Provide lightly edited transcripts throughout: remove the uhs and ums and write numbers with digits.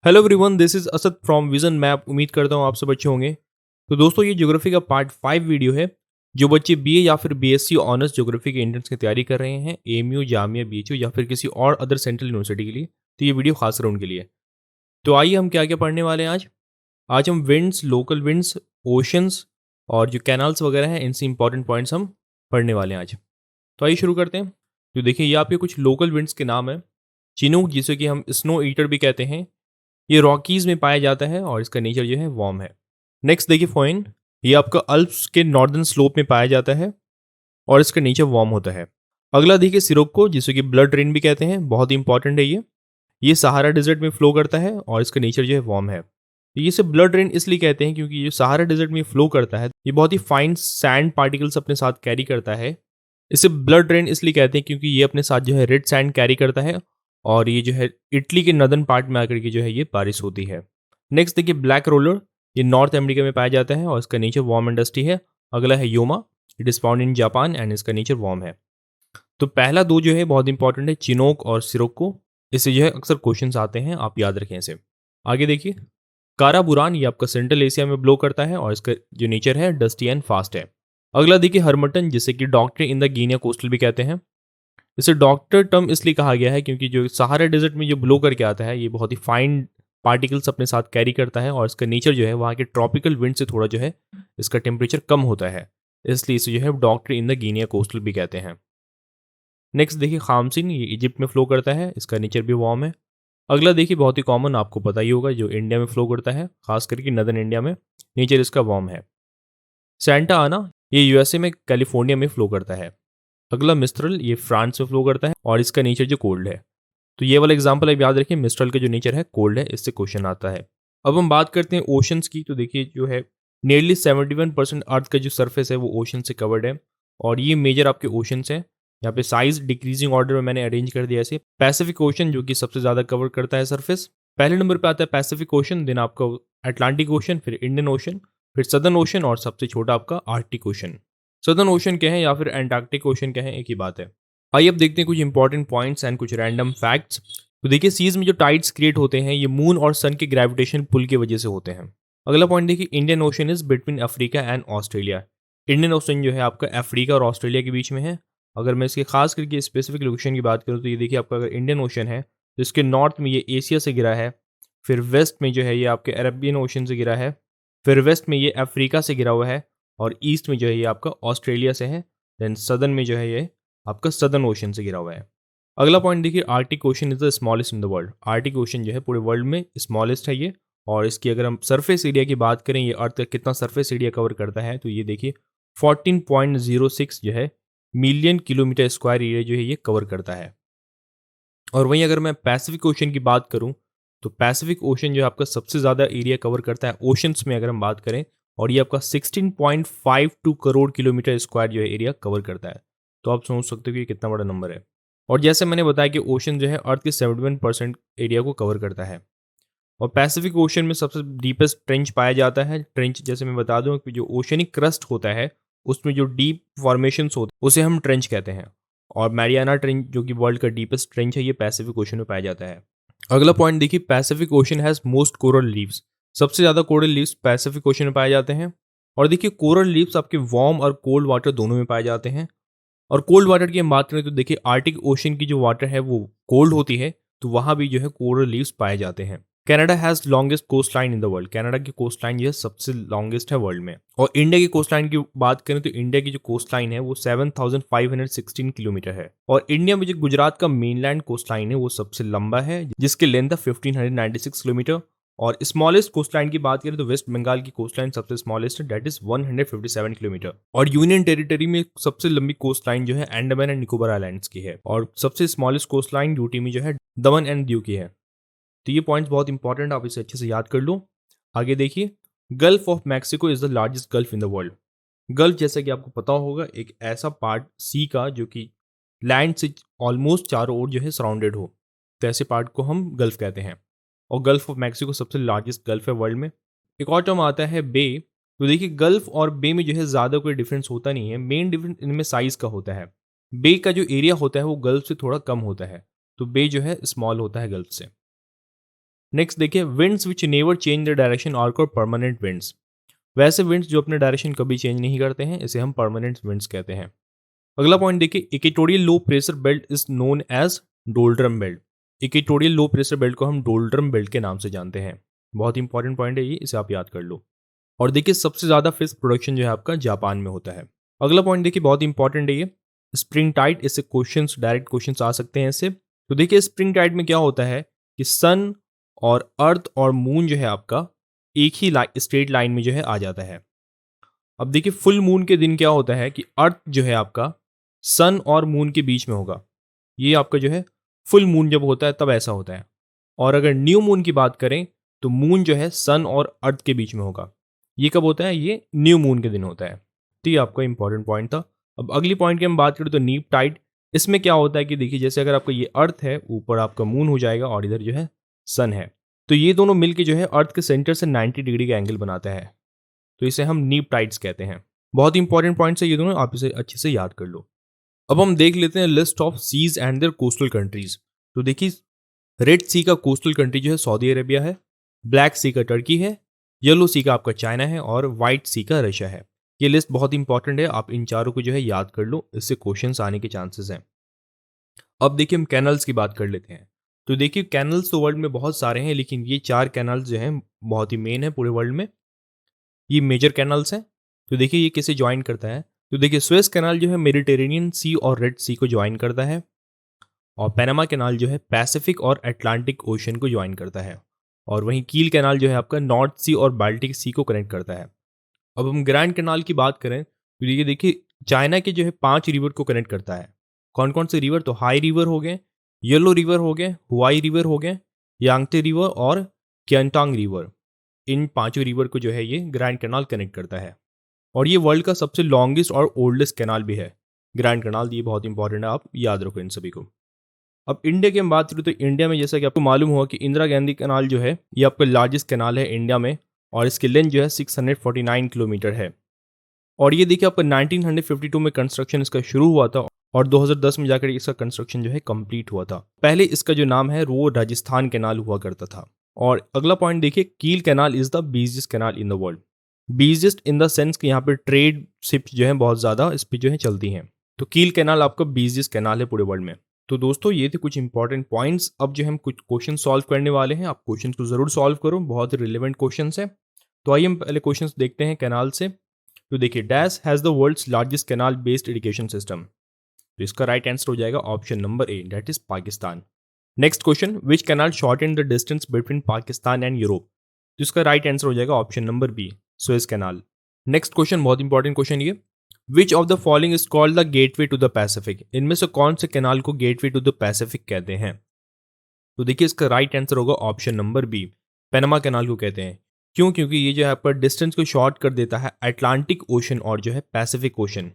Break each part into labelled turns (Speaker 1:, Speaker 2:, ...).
Speaker 1: Hello everyone, this is Asad from vision map. उम्मीद करता हूँ आप सब अच्छे होंगे। तो दोस्तों, ये ज्योग्राफी का पार्ट 5 वीडियो है। जो बच्चे बीए या फिर बीएससी ऑनर्स ज्योग्राफी के एंट्रेंस की तैयारी कर रहे हैं, एएमयू, जामिया, बीएचयू या फिर किसी और अदर सेंट्रल यूनिवर्सिटी के लिए, तो ये वीडियो खास कर उनके लिए। तो आइए हम क्या क्या पढ़ने वाले हैं आज। आज हम विंड्स, लोकल विंड्स, ओशंस और जो कैनाल्स वगैरह हैं, इनसे इंपॉर्टेंट पॉइंट्स हम पढ़ने वाले हैं आज। तो आइए शुरू करते हैं। तो देखिए, ये आपके कुछ लोकल विंड्स के नाम है। चिनूक, जिसे कि हम स्नो ईटर भी कहते हैं, ये रॉकीज में पाया जाता है और इसका नेचर जो है वार्म है। नेक्स्ट देखिए फोइन, ये आपका अल्प्स के नॉर्दर्न स्लोप में पाया जाता है और इसका नेचर वार्म होता है। अगला देखिए सिरोक्को, जिसे कि ब्लड रेन भी कहते हैं, बहुत ही इंपॉर्टेंट है ये सहारा डिजर्ट में फ्लो करता है और इसका नेचर जो है वार्म है। तो ये सब ब्लड रेन इसलिए कहते हैं क्योंकि ये सहारा डिजर्ट में फ्लो करता है, ये बहुत ही फाइन सैंड पार्टिकल्स अपने साथ कैरी करता है। इसे ब्लड रेन इसलिए कहते हैं क्योंकि ये अपने साथ जो है रेड सैंड कैरी करता है और ये जो है इटली के नदर्न पार्ट में आकर के जो है ये बारिश होती है। नेक्स्ट देखिए ब्लैक रोलर, ये नॉर्थ अमेरिका में पाया जाता है और इसका नेचर वार्म एंड डस्टी है। अगला है Yoma, it is found in Japan and इसका नेचर वार्म है। तो पहला दो जो है बहुत इंपॉर्टेंट है, चिनोक और सिरोक्को। इससे जो है अक्सर क्वेश्चंस आते हैं, आप याद रखें इसे। आगे देखिए काराबुरान, ये आपका सेंट्रल एशिया में ब्लो करता है और इसका जो नेचर है डस्टी एंड फास्ट है। अगला देखिए हरमटन, जिसे कि doctor in the Guinea coastal भी कहते हैं। इसे डॉक्टर टर्म इसलिए कहा गया है क्योंकि जो सहारा डेजर्ट में जो ब्लो करके आता है, ये बहुत ही फाइन पार्टिकल्स अपने साथ कैरी करता है और इसका नेचर जो है वहाँ के ट्रॉपिकल विंड से थोड़ा जो है इसका टेम्परेचर कम होता है, इसलिए इसे जो है doctor in the Guinea coastal भी कहते हैं। नेक्स्ट देखिए खामसिन, ये इजिप्ट में फ्लो करता है, इसका नेचर भी वार्म है। अगला देखिए बहुत ही कॉमन, आपको पता ही होगा, जो इंडिया में फ्लो करता है, खास करके नदर्न इंडिया में, नेचर इसका वार्म है। सेंटा आना, ये यूएसए में कैलिफोर्निया में फ्लो करता है। अगला मिस्ट्रल, ये फ्रांस में फ्लो करता है और इसका नेचर जो कोल्ड है। तो ये वाला एग्जांपल आप याद रखिए, मिस्ट्रल का जो नेचर है कोल्ड है, इससे क्वेश्चन आता है। अब हम बात करते हैं ओशंस की। तो देखिए जो है नियरली 71% अर्थ का जो सरफेस है वो ओशन से कवर्ड है और ये मेजर आपके ओशंस हैं। यहाँ पे साइज डिक्रीजिंग ऑर्डर में मैंने अरेंज कर दिया ऐसे। पैसिफिक ओशन जो कि सबसे ज़्यादा कवर करता है सरफेस, पहले नंबर पे आता है पैसिफिक ओशन, देन आपका अटलांटिक ओशन, फिर इंडियन ओशन, फिर सदर्न ओशन और सबसे छोटा आपका आर्कटिक ओशन। सदर्न ओशन क्या है या फिर एंटार्क्टिक ओशन क्या है, एक ही बात है। आइए अब देखते हैं कुछ इंपॉर्टेंट पॉइंट्स एंड कुछ रैंडम फैक्ट्स। तो देखिए सीज में जो टाइड्स क्रिएट होते हैं, ये मून और सन के ग्रेविटेशन पुल की वजह से होते हैं। अगला पॉइंट देखिए, Indian ocean is between Africa and Australia. Indian ocean जो है आपका अफ्रीका और ऑस्ट्रेलिया के बीच में है। अगर मैं इसके खास करके स्पेसिफिक लोकेशन की बात करूँ तो ये देखिए आपका अगर इंडियन ओशन है तो इसके नॉर्थ में ये एशिया से गिरा है, फिर वेस्ट में जो है ये आपके अरबियन ओशन से गिरा है, फिर वेस्ट में ये अफ्रीका से गिरा हुआ है और ईस्ट में जो है ये आपका ऑस्ट्रेलिया से है, देन सदर्न में जो है ये आपका सदर्न ओशन से गिरा हुआ है। अगला पॉइंट देखिए, Arctic ocean is the smallest in the world. Arctic ocean जो है पूरे वर्ल्ड में स्मॉलेस्ट है ये, और इसकी अगर हम सरफेस एरिया की बात करें, ये अर्थ का कितना सरफेस एरिया कवर करता है, तो ये देखिए 14.06 जो है मिलियन किलोमीटर स्क्वायर एरिया जो है ये कवर करता है। और वहीं अगर मैं पैसिफिक ओशन की बात करूं तो पैसिफिक ओशन जो है आपका सबसे ज़्यादा एरिया कवर करता है ओशंस में अगर हम बात करें, और ये आपका 16.52 करोड़ किलोमीटर स्क्वायर जो है एरिया कवर करता है। तो आप सोच सकते हो कि ये कितना बड़ा नंबर है। और जैसे मैंने बताया कि ओशन जो है अर्थ के 71% एरिया को कवर करता है। और पैसिफिक ओशन में सबसे डीपेस्ट ट्रेंच पाया जाता है। ट्रेंच जैसे मैं बता दूं कि जो ओशनिक क्रस्ट होता है उसमें जो डीप फॉर्मेशंस होते हैं उसे हम ट्रेंच कहते हैं। और मैरियाना ट्रेंच जो कि वर्ल्ड का डीपेस्ट ट्रेंच है, ये पैसिफिक ओशन में पाया जाता है। अगला पॉइंट देखिए, Pacific ocean has most coral leaves. सबसे ज़्यादा कोरल लीव्स पैसिफिक ओशन में पाए जाते हैं। और देखिए कोरल लीव्स आपके वार्म और कोल्ड वाटर दोनों में पाए जाते हैं। और कोल्ड वाटर की हम बात करें तो देखिए आर्टिक ओशन की जो वाटर है वो कोल्ड होती है, तो वहाँ भी जो है कोरल लीव्स पाए जाते हैं। Canada has longest coast line in the world. Canada की कोस्ट लाइन ये सबसे लॉन्गेस्ट है वर्ल्ड में। और इंडिया की कोस्ट लाइन की बात करें तो इंडिया की जो कोस्ट लाइन है वो 7,516 किलोमीटर है। और इंडिया में जो गुजरात का मेनलैंड कोस्ट लाइन है वो सबसे लंबा है, जिसकी लेंथ है 1596 किलोमीटर। और स्मॉलेस्ट कोस्ट लाइन की बात करें तो वेस्ट बंगाल की कोस्ट लाइन सबसे स्मॉलेस्ट है, दैट इज 157 किलोमीटर। और यूनियन टेरिटरी में सबसे लंबी कोस्ट लाइन जो है अंडमान एंड निकोबार आइलैंड्स की है, और सबसे स्मॉलेस्ट कोस्ट लाइन यूटी में जो है दमन एंड दीव की है। तो ये पॉइंट्स बहुत इंपॉर्टेंट, आप इसे अच्छे से याद कर लो। आगे देखिए, gulf of Mexico is the largest gulf in the world. Gulf जैसा कि आपको पता होगा एक ऐसा पार्ट सी का जो कि लैंड से ऑलमोस्ट चारों ओर जो है सराउंडेड हो, तो ऐसे पार्ट को हम गल्फ कहते हैं। और गल्फ ऑफ मैक्सिको सबसे लार्जेस्ट गल्फ है वर्ल्ड में। एक और टर्म आता है बे। तो देखिए गल्फ और बे में जो है ज़्यादा कोई डिफरेंस होता नहीं है, मेन डिफरेंस इनमें साइज़ का होता है। बे का जो एरिया होता है वो गल्फ से थोड़ा कम होता है, तो बे जो है स्मॉल होता है गल्फ से। नेक्स्ट देखिए, winds which never change the direction are called permanent winds. वैसे विंड्स जो अपने डायरेक्शन कभी चेंज नहीं करते हैं, इसे हम परमानेंट विंड्स कहते हैं। अगला पॉइंट देखिए, equatorial low pressure belt is known as doldrum belt. Equatorial low pressure belt को हम डोल्ड्रम बेल्ट के नाम से जानते हैं। बहुत इंपॉर्टेंट पॉइंट है ये, इसे आप याद कर लो। और देखिए, सबसे ज्यादा फिश प्रोडक्शन जो है आपका जापान में होता है। अगला पॉइंट देखिए, बहुत इंपॉर्टेंट है ये, स्प्रिंग टाइड। इससे क्वेश्चंस, डायरेक्ट क्वेश्चंस आ सकते हैं इससे। तो देखिए, स्प्रिंग टाइड में क्या होता है कि सन और अर्थ और मून जो है आपका एक ही स्ट्रेट लाइन में जो है आ जाता है। अब देखिए, फुल मून के दिन क्या होता है कि अर्थ जो है आपका सन और मून के बीच में होगा। ये आपका जो है फुल मून जब होता है तब ऐसा होता है। और अगर न्यू मून की बात करें तो मून जो है सन और अर्थ के बीच में होगा। ये कब होता है? ये न्यू मून के दिन होता है। तो ये आपका इंपॉर्टेंट पॉइंट था। अब अगली पॉइंट की हम बात करें तो नीप टाइड। इसमें क्या होता है कि देखिए, जैसे अगर आपका ये अर्थ है, ऊपर आपका मून हो जाएगा और इधर जो है सन है, तो ये दोनों मिलके जो है अर्थ के सेंटर से 90 डिग्री का एंगल बनाता है। तो इसे हम नीप टाइड्स कहते हैं। बहुत इंपॉर्टेंट पॉइंट्स है ये दोनों, आप इसे अच्छे से याद कर लो। अब हम देख लेते हैं list of seas and their coastal countries. तो देखिए, रेड सी का कोस्टल कंट्री जो है सऊदी अरेबिया है, ब्लैक सी का टर्की है, येलो सी का आपका चाइना है और व्हाइट सी का रशिया है। ये लिस्ट बहुत इंपॉर्टेंट है, आप इन चारों को जो है याद कर लो, इससे क्वेश्चंस आने के चांसेस हैं। अब देखिए, हम कैनल्स की बात कर लेते हैं। तो देखिए, कैनल्स तो वर्ल्ड में बहुत सारे हैं, लेकिन ये 4 कैनल्स जो हैं बहुत ही मेन है पूरे वर्ल्ड में। ये मेजर कैनल्स हैं। तो देखिए, ये किसे ज्वाइन करता है? तो देखिए, स्वेज कैनाल जो है मेडिटेरेनियन सी और रेड सी को ज्वाइन करता है, और पैनामा कैनाल जो है पैसिफिक और अटलांटिक ओशन को ज्वाइन करता है, और वहीं कील कैनाल जो है आपका नॉर्थ सी और बाल्टिक सी को कनेक्ट करता है। अब हम ग्रैंड कैनाल की बात करें तो ये देखिए, चाइना के जो है 5 रिवर को कनेक्ट करता है। कौन कौन से रिवर? तो हाई रिवर हो गए, येलो रिवर हो गए, हुआई रिवर हो गए, यांगते रिवर और क्यांटांग रिवर। इन पांचों रिवर को जो है ये ग्रैंड कैनाल कनेक्ट करता है, और ये वर्ल्ड का सबसे लॉन्गेस्ट और ओल्डेस्ट कैनाल भी है ग्रैंड कैनाल। ये बहुत इंपॉर्टेंट है, आप याद रखो इन सभी को। अब इंडिया की हम बात करें तो इंडिया में जैसा कि आपको मालूम होगा कि इंदिरा गांधी कैनाल जो है ये आपका लार्जेस्ट कैनाल है इंडिया में, और इसकी लेंथ जो है 649 किलोमीटर है। और ये देखिए, आपका 1952 में कंस्ट्रक्शन इसका शुरू हुआ था, और 2010 में जाकर इसका कंस्ट्रक्शन जो है कंप्लीट हुआ था। पहले इसका जो नाम है वो राजस्थान कैनाल हुआ करता था। और अगला पॉइंट देखिए, कील canal is the busiest canal in the world. Busiest in the sense कि यहाँ पे ट्रेड शिप्स जो है बहुत ज़्यादा इस पर जो है चलती हैं। तो कील कैनाल आपका बिजिएस्ट कैनाल है पूरे वर्ल्ड में। तो दोस्तों, ये थे कुछ इंपॉर्टेंट पॉइंट्स। अब जो हम कुछ क्वेश्चन सॉल्व करने वाले हैं, आप क्वेश्चन को जरूर सॉल्व करो, बहुत ही रिलेवेंट क्वेश्चन है। तो आइए हम पहले क्वेश्चन देखते हैं कैनाल से। तो देखिए, dash has the world's largest canal based irrigation system. तो इसका राइट आंसर हो जाएगा option number A, that is Pakistan. Next question, which canal shorten the distance between Pakistan and Europe. तो इसका राइट आंसर हो जाएगा option number B, Suez canal. Next question, बहुत important question ये, which of the following is called the gateway to the Pacific. इनमें से कौन से कैनाल को गेटवे टू द पैसिफिक कहते हैं? तो देखिए, इसका राइट आंसर होगा option number B, Panama canal को कहते हैं। क्यों? क्योंकि ये जो है आपका डिस्टेंस को शॉर्ट कर देता है अटलांटिक ओशन और जो है पैसिफिक ओशन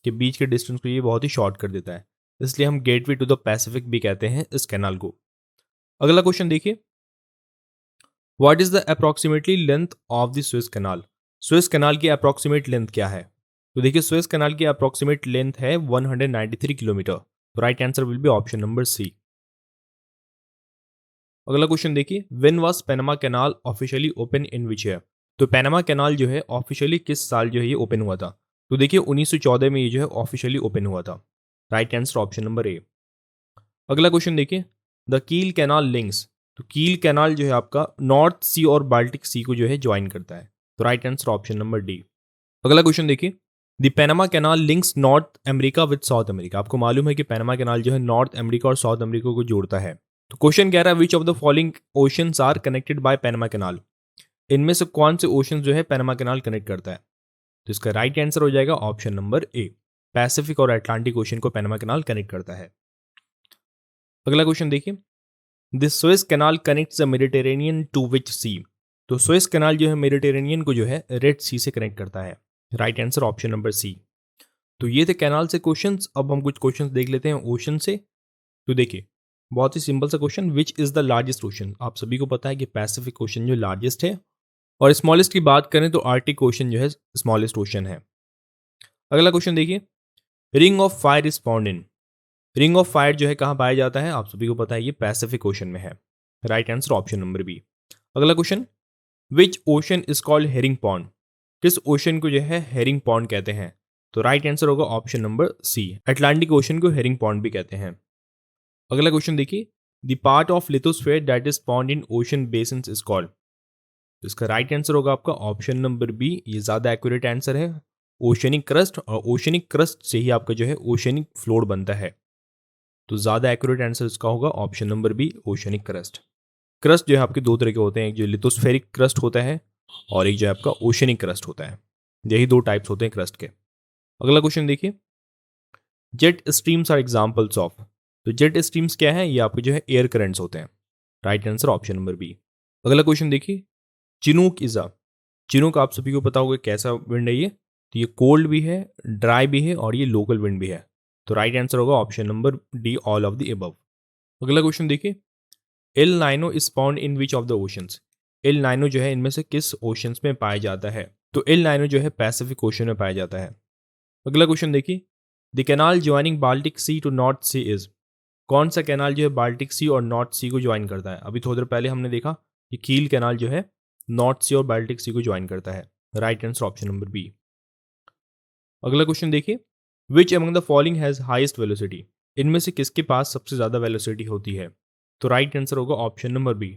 Speaker 1: के बीच के डिस्टेंस को ये बहुत ही शॉर्ट कर देता है, इसलिए हम गेटवे टू द पैसिफिक भी कहते हैं इस कैनाल को। अगला क्वेश्चन देखिए, what is the approximately length of the Suez canal. Suez canal की अप्रोक्सीमेट लेंथ क्या है? तो देखिए, सुएज कैनाल की अप्रोक्सीमेट लेंथ है 193 किलोमीटर। तो right answer will be option number C. अगला क्वेश्चन देखिए, when was Panama canal officially open in which year. तो पैनामा कैनाल जो है ऑफिशियली किस साल जो है ये ओपन हुआ था? तो देखिए, 1914 में ये जो है ऑफिशियली ओपन हुआ था। राइट आंसर ऑप्शन नंबर ए। अगला क्वेश्चन देखिए, द कील कैनाल लिंक्स। तो कील कैनाल जो है आपका नॉर्थ सी और बाल्टिक सी को जो है ज्वाइन करता है। तो right answer option number D. अगला क्वेश्चन देखिए, the Panama Canal links North America with South America. आपको मालूम है कि पैनामा कैनाल जो है नॉर्थ अमेरिका और साउथ अमेरिका को जोड़ता है। तो क्वेश्चन कह रहा है, which of the following oceans are connected by Panama Canal. इनमें से कौन से ओशन जो है पैनामा कैनाल कनेक्ट करता है? तो इसका राइट आंसर हो जाएगा ऑप्शन नंबर ए, पैसिफिक और अटलांटिक ओशन को पैनामा कैनाल कनेक्ट करता है। अगला क्वेश्चन देखिए, the Suez Canal connects the Mediterranean to which sea. तो सुएज कैनाल जो है मेडिटेरेनियन को जो है रेड सी से कनेक्ट करता है। Right answer option number C. तो ये थे कैनाल से क्वेश्चंस। अब हम कुछ क्वेश्चंस देख लेते हैं ओशन से। तो देखिए, बहुत ही सिंपल सा question, which is the largest ocean. आप सभी को पता है कि पैसिफिक ओशन जो लार्जेस्ट है, और स्मॉलेस्ट की बात करें तो आर्टिक ओशन जो है स्मॉलेस्ट ओशन है। अगला क्वेश्चन देखिए, ring of fire is found in. Ring of fire जो है कहाँ पाया जाता है? आप सभी को पता है ये पैसिफिक ओशन में है। Right answer option number B. अगला question, which ocean is called herring pond, किस ओशन को जो है हेरिंग पॉन्ड कहते हैं? तो राइट आंसर होगा option number C, Atlantic Ocean को हेरिंग पॉन्ड भी कहते हैं। अगला क्वेश्चन देखिए, the part of lithosphere that is found in ocean basins is called. तो इसका राइट आंसर होगा आपका ऑप्शन नंबर बी, ये ज्यादा एक्यूरेट आंसर है, ओशनिक क्रस्ट। और ओशनिक क्रस्ट से ही आपका जो है ओशनिक फ्लोर बनता है, तो ज्यादा एक्यूरेट आंसर इसका होगा option number B, oceanic crust. Crust जो है आपके दो तरह के होते हैं, एक जो लिथोस्फेरिक क्रस्ट होता है और एक जो है आपका ओशनिक क्रस्ट होता है, यही दो टाइप्स होते हैं क्रस्ट के। अगला क्वेश्चन देखिए, jet streams are examples of. तो जेट स्ट्रीम्स क्या है? ये आपके जो है एयर करंट्स होते हैं, right answer option number B. अगला क्वेश्चन देखिए, चिनूक इज अ, चिनूक आप सभी को पता होगा कैसा विंड है ये, तो ये कोल्ड भी है, ड्राई भी है और ये लोकल विंड भी है, तो राइट आंसर होगा option number D, all of the above. अगला क्वेश्चन देखिए, एल नाइनो is found in which of the oceans. L नाइनो जो है इनमें से किस ओशंस में पाया जाता है? तो एल नाइनो जो है पैसिफिक ओशन में पाया जाता है। अगला क्वेश्चन देखिए, the canal joining Baltic Sea to North Sea is. कौन सा कैनाल जो है बाल्टिक सी और नॉर्थ सी को ज्वाइन करता है? अभी थोड़ी देर पहले हमने देखा कि कील कैनाल जो है नॉर्थ सी और बाल्टिक सी को ज्वाइन करता है, right answer option number B. अगला क्वेश्चन देखिए, which among the following has highest velocity. इनमें से किसके पास सबसे ज्यादा वेलोसिटी होती है? तो राइट आंसर होगा ऑप्शन नंबर बी,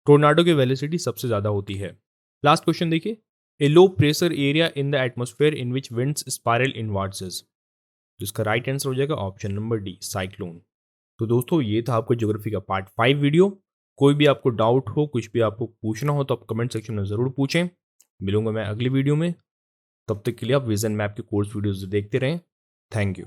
Speaker 1: टोर्नाडो की वेलोसिटी सबसे ज्यादा होती है। लास्ट क्वेश्चन देखिए, a low pressure area in the atmosphere in which winds spiral inwards is. तो इसका राइट आंसर हो जाएगा ऑप्शन नंबर डी, साइक्लोन। तो दोस्तों ये था आपको ज्योग्राफी का पार्ट 5 वीडियो। कोई भी आपको डाउट हो, कुछ भी आपको पूछना हो तो आप कमेंट सेक्शन में ज़रूर पूछें। मिलूंगा मैं अगली वीडियो में, तब तक के लिए आप विजन मैप के कोर्स वीडियोस देखते रहें। Thank you.